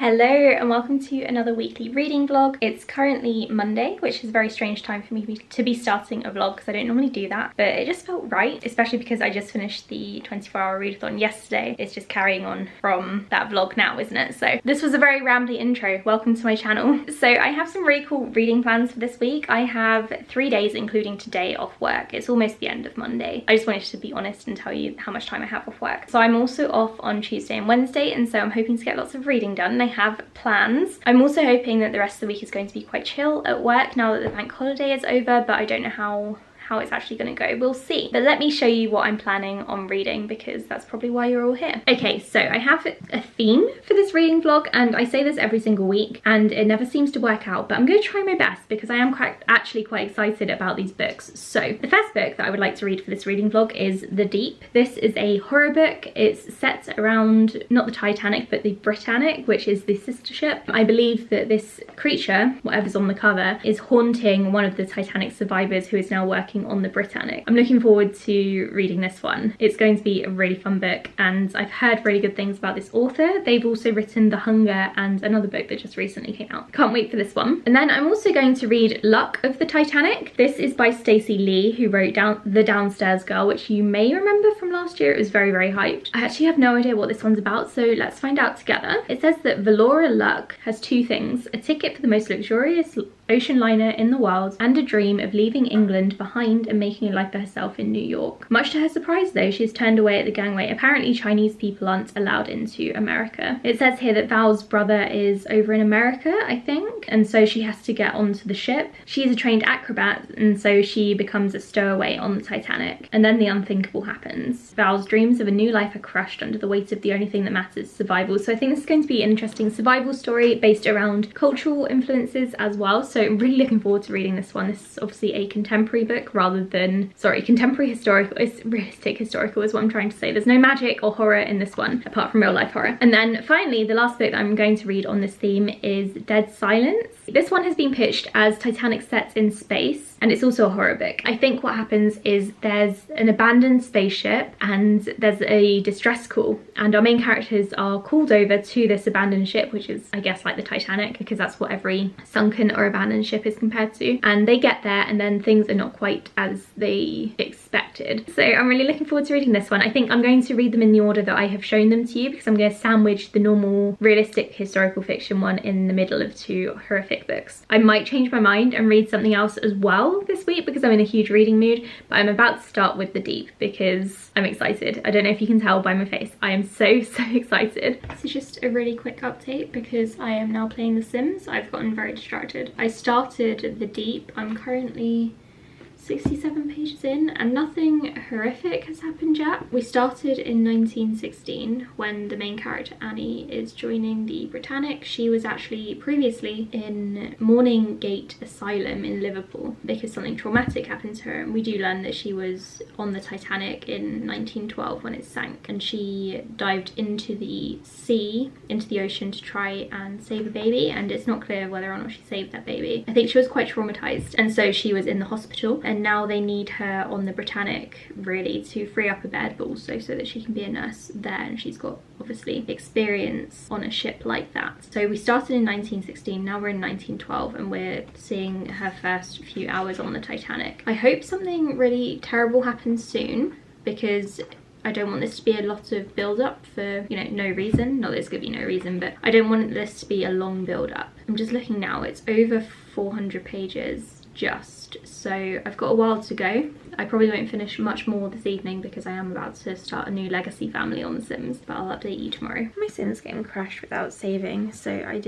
Hello and welcome to another weekly reading vlog. It's currently Monday, which is a very strange time for me to be starting a vlog because I don't normally do that, but it just felt right, especially because I just finished the 24-hour readathon yesterday. It's just carrying on from that vlog now, isn't it? So this was a very rambly intro. Welcome to my channel. So I have some really cool reading plans for this week. I have 3 days, including today, off work. It's almost the end of Monday. I just wanted to be honest and tell you how much time I have off work. So I'm also off on Tuesday and Wednesday, and so I'm hoping to get lots of reading done. I have plans. I'm also hoping that the rest of the week is going to be quite chill at work now that the bank holiday is over, but I don't know how it's actually going to go. We'll see. But let me show you what I'm planning on reading because that's probably why you're all here. Okay, so I have a theme for this reading vlog, and I say this every single week and it never seems to work out, but I'm going to try my best because I am actually quite excited about these books. So the first book that I would like to read for this reading vlog is The Deep. This is a horror book. It's set around not the Titanic but the Britannic, which is the sister ship. I believe that this creature, whatever's on the cover, is haunting one of the Titanic survivors who is now working on the Britannic. I'm looking forward to reading this one. It's going to be a really fun book and I've heard really good things about this author. They've also written The Hunger and another book that just recently came out. Can't wait for this one. And then I'm also going to read Luck of the Titanic. This is by Stacey Lee, who wrote The Downstairs Girl, which you may remember from last year. It was very, very hyped. I actually have no idea what this one's about, so let's find out together. It says that Valora Luck has two things: a ticket for the most luxurious ocean liner in the world and a dream of leaving England behind and making a life for herself in New York. Much to her surprise though, she's turned away at the gangway. Apparently Chinese people aren't allowed into America. It says here that Val's brother is over in America, I think, and so she has to get onto the ship. She's a trained acrobat and so she becomes a stowaway on the Titanic, and then the unthinkable happens. Val's dreams of a new life are crushed under the weight of the only thing that matters, survival. So I think this is going to be an interesting survival story based around cultural influences as well. So I'm really looking forward to reading this one. This is obviously a contemporary book rather than, sorry, contemporary historical. It's realistic historical is what I'm trying to say. There's no magic or horror in this one apart from real life horror. And then finally, the last book that I'm going to read on this theme is Dead Silence. This one has been pitched as Titanic sets in space, and it's also a horror book. I think what happens is there's an abandoned spaceship and there's a distress call, and our main characters are called over to this abandoned ship, which is, I guess, like the Titanic, because that's what every sunken or abandoned ship is compared to. And they get there and then things are not quite as they expected. So I'm really looking forward to reading this one. I think I'm going to read them in the order that I have shown them to you because I'm going to sandwich the normal realistic historical fiction one in the middle of two horrific books. I might change my mind and read something else as well this week because I'm in a huge reading mood, but I'm about to start with The Deep because I'm excited. I don't know if you can tell by my face. I am so excited. This is just a really quick update because I am now playing The Sims. I've gotten very distracted. I started The Deep. I'm currently 67 pages in and nothing horrific has happened yet. We started in 1916 when the main character Annie is joining the Britannic. She was actually previously in Morning Gate Asylum in Liverpool because something traumatic happened to her, and we do learn that she was on the Titanic in 1912 when it sank, and she dived into the sea, into the ocean, to try and save a baby, and it's not clear whether or not she saved that baby. I think she was quite traumatized, and so she was in the hospital, and now they need her on the Britannic really to free up a bed, but also so that she can be a nurse there, and she's got obviously experience on a ship like that. So we started in 1916, now we're in 1912, and we're seeing her first few hours on the Titanic. I hope something really terrible happens soon because I don't want this to be a lot of build-up for, you know, no reason. Not that it's gonna be no reason, but I don't want this to be a long build-up. I'm just looking now, it's over 400 pages just, so I've got a while to go. I probably won't finish much more this evening because I am about to start a new legacy family on The Sims, but I'll update you tomorrow. My Sims game crashed without saving, so I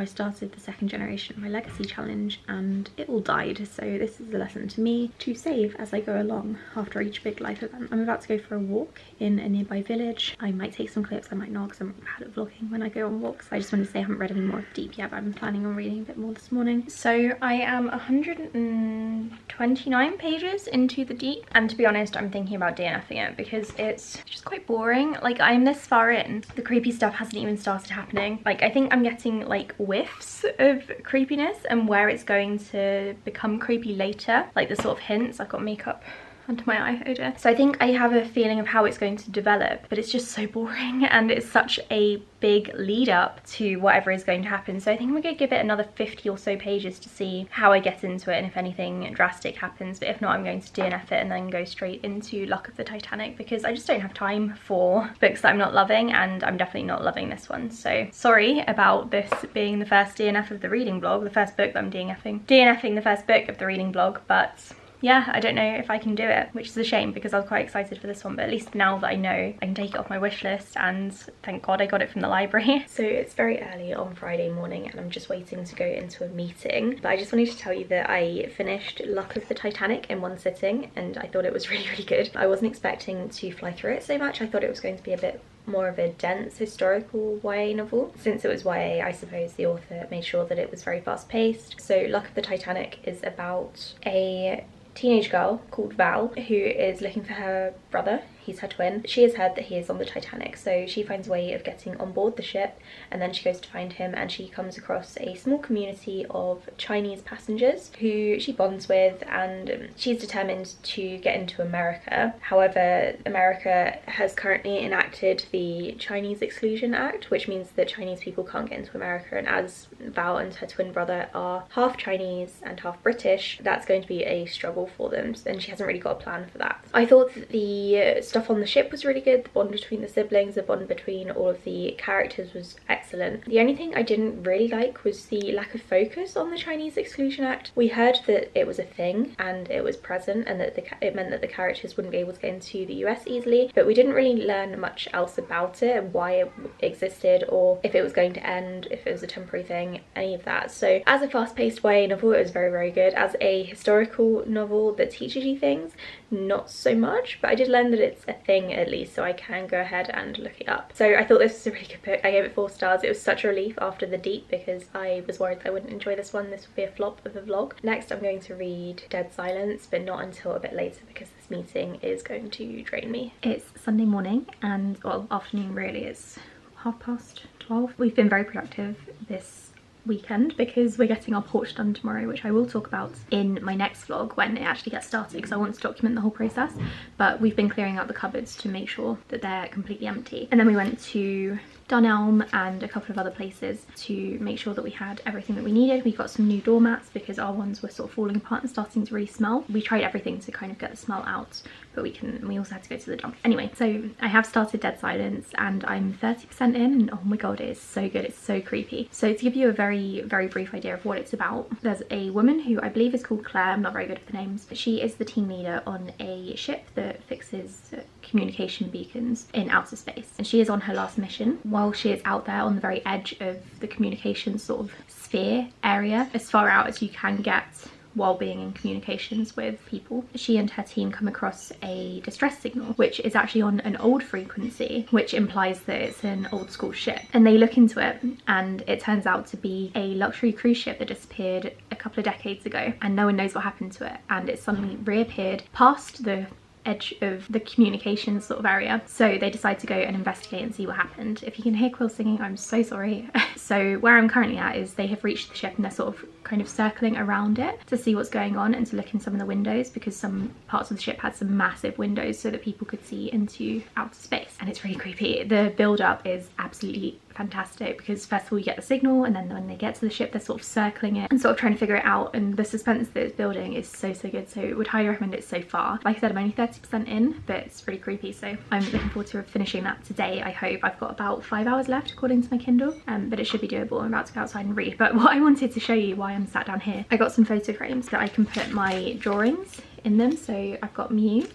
started the second generation of my legacy challenge and it all died, so this is a lesson to me to save as I go along after each big life event. I'm about to go for a walk in a nearby village. I might take some clips, I might not because I'm bad at vlogging when I go on walks. I just wanted to say I haven't read any more of Deep yet, but I've been planning on reading a bit more this morning. So I am 129 pages into The Deep, and to be honest, I'm thinking about DNFing it because it's just quite boring. Like, I'm this far in, the creepy stuff hasn't even started happening. Like, I think I'm getting like whiffs of creepiness and where it's going to become creepy later, like the sort of hints. I've got makeup under my eye, oh dear. So I think I have a feeling of how it's going to develop, but it's just so boring and it's such a big lead up to whatever is going to happen. So I think I'm going to give it another 50 or so pages to see how I get into it and if anything drastic happens. But if not, I'm going to DNF it and then go straight into Luck of the Titanic, because I just don't have time for books that I'm not loving, and I'm definitely not loving this one. So sorry about this being the first DNF of the reading vlog, the first book that I'm DNFing the first book of the reading vlog, but yeah, I don't know if I can do it, which is a shame because I was quite excited for this one, but at least now that I know, I can take it off my wish list, and thank God I got it from the library. So it's very early on Friday morning and I'm just waiting to go into a meeting, but I just wanted to tell you that I finished Luck of the Titanic in one sitting and I thought it was really, really good. I wasn't expecting to fly through it so much. I thought it was going to be a bit more of a dense historical YA novel. Since it was YA, I suppose the author made sure that it was very fast paced. So Luck of the Titanic is about a teenage girl called Val who is looking for her brother. He's her twin. She has heard that he is on the Titanic, so she finds a way of getting on board the ship, and then she goes to find him, and she comes across a small community of Chinese passengers who she bonds with, and she's determined to get into America. However, America has currently enacted the Chinese Exclusion Act, which means that Chinese people can't get into America, and as Val and her twin brother are half Chinese and half British, that's going to be a struggle for them, and she hasn't really got a plan for that. I thought that the stuff on the ship was really good. The bond between the siblings, the bond between all of the characters was excellent. The only thing I didn't really like was the lack of focus on the Chinese Exclusion Act. We heard that it was a thing and it was present, and that it meant that the characters wouldn't be able to get into the US easily, but we didn't really learn much else about it and why it existed, or if it was going to end, if it was a temporary thing, any of that. So as a fast-paced YA novel, it was very, very good. As a historical novel that teaches you things, not so much, but I did learn that it's a thing at least, so I can go ahead and look it up. So I thought this was a really good book. I gave it 4 stars. It was such a relief after The Deep because I was worried that I wouldn't enjoy this one. This would be a flop of a vlog. Next I'm going to read Dead Silence, but not until a bit later because this meeting is going to drain me. It's Sunday morning and, well, afternoon really. It's 12:30. We've been very productive this weekend because we're getting our porch done tomorrow, which I will talk about in my next vlog when it actually gets started, because I want to document the whole process. But we've been clearing out the cupboards to make sure that they're completely empty, and then we went to Dunelm and a couple of other places to make sure that we had everything that we needed. We got some new doormats because our ones were sort of falling apart and starting to really smell. We tried everything to kind of get the smell out, but we also had to go to the dump. Anyway, so I have started Dead Silence and I'm 30% in, and oh my god, it is so good. It's so creepy. So to give you a very, very brief idea of what it's about, there's a woman who I believe is called Claire. I'm not very good at the names, but she is the team leader on a ship that fixes communication beacons in outer space, and she is on her last mission. While she is out there on the very edge of the communication sort of sphere area, as far out as you can get while being in communications with people, she and her team come across a distress signal, which is actually on an old frequency, which implies that it's an old school ship. And they look into it, and it turns out to be a luxury cruise ship that disappeared a couple of decades ago, and no one knows what happened to it, and it suddenly reappeared past the edge of the communications sort of area. So they decide to go and investigate and see what happened. If you can hear Quill singing, I'm so sorry. So where I'm currently at is they have reached the ship and they're sort of kind of circling around it to see what's going on and to look in some of the windows, because some parts of the ship had some massive windows so that people could see into outer space, and it's really creepy. The build up is absolutely fantastic because first of all you get the signal, and then when they get to the ship they're sort of circling it and sort of trying to figure it out, and the suspense that it's building is so good. So would highly recommend it so far. Like I said, I'm only 30% in, but it's really creepy, so I'm looking forward to finishing that today. I hope. I've got about 5 hours left according to my Kindle, but it should be doable. I'm about to go outside and read. But what I wanted to show you why I'm sat down here, I got some photo frames that I can put my drawings in them. So I've got Mew,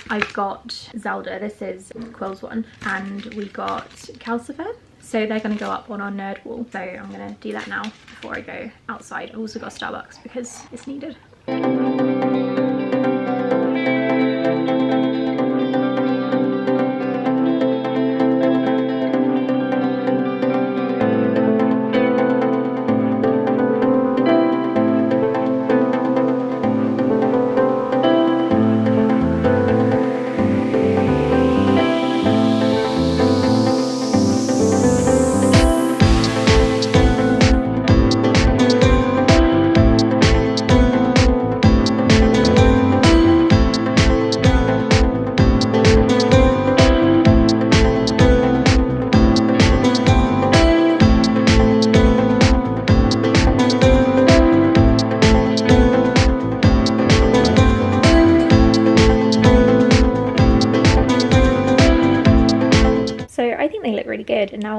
I've got Zelda, this is Quill's one, and we got Calcifer. So they're going to go up on our nerd wall. So I'm going to do that now before I go outside. I've also got Starbucks because it's needed.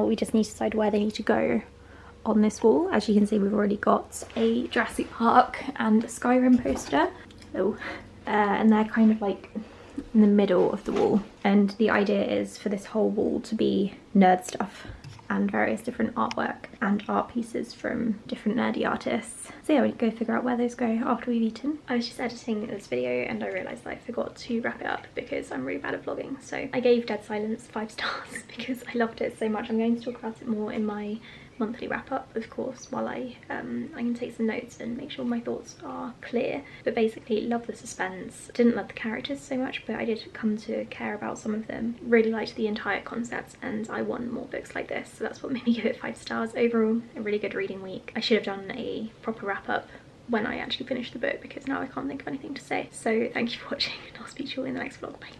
now we just need to decide where they need to go on this wall. As you can see, we've already got a Jurassic Park and a Skyrim poster. Oh, and they're kind of like in the middle of the wall. And the idea is for this whole wall to be nerd stuff and various different artwork and art pieces from different nerdy artists. So yeah, we'll go figure out where those go after we've eaten. I was just editing this video and I realised that I forgot to wrap it up because I'm really bad at vlogging. So I gave Dead Silence 5 stars because I loved it so much. I'm going to talk about it more in my monthly wrap up, of course, while I can take some notes and make sure my thoughts are clear. But basically, love the suspense. Didn't love the characters so much, but I did come to care about some of them. Really liked the entire concept, and I want more books like this, so that's what made me give it 5 stars. Overall, a really good reading week. I should have done a proper wrap up when I actually finished the book because now I can't think of anything to say. So thank you for watching and I'll speak to you all in the next vlog. Bye.